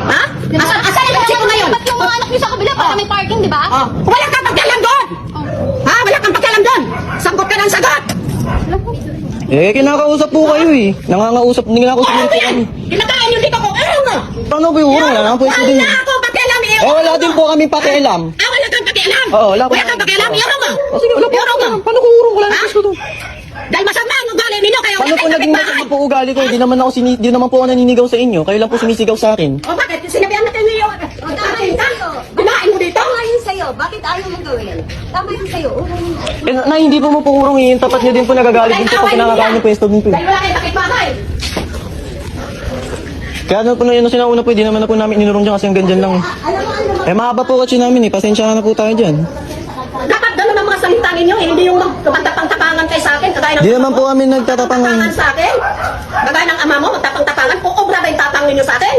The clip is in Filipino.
Ha? Asan yung kotse ko ngayon? Ba't yung mga anak niyo sa kabila para may parking, di ba? Wala kang pagkalam doon! Ha? Wala kang pagkalam doon! Sagot ka ng sagot! Eh, kinakausap po kayo eh. Nangangausap po Ano kami. yan? Kinakain yung dito ko. Ayaw mo! Paano po yung urong? Wala naman po yung din. Wala ako pakialam eh! Wala din po kami pakialam. Wala kang pakialam! Oo, wala po. Wala kang pakialam! Ayaw mo! Sige, wala po. Ayaw mo! Paano ko urong? Wala Ha? naman gusto to. Dahil masama ang ugali ninyo kaya Paano wala po kayong naging kapitbahay! masama po ugali ko? Di naman po ako naninigaw sa inyo. Kayo lang po sumisigaw sa akin. O bakit? Sinabihan natin ninyo. Binahin mo dito? Tama yun sa'yo. Bakit ayaw mong gawin? Tama yun sa'yo. Eh, na hindi po mo po urong eh. Tapat niyo din po nagagalit din po pag pinangakain niyo po yung stove niyo po. Dahil wala kayong kapitbahay! Kaya ano po na yun na sinauna po, di naman na po namin inurong dyan kasi ang ganyan lang. Eh, mahaba po kasi namin eh. Pasensya na po tayo dyan. Dapat gano'n ang mga salita ninyo eh. Hindi yung magtapang-tapangan kayo sa akin. Kagaya ng Di naman po kami nagtatapangan. sa akin. Kagaya ng ama mo, magtapang-tapangan. Kung obra ba yung tapang ninyo sa akin?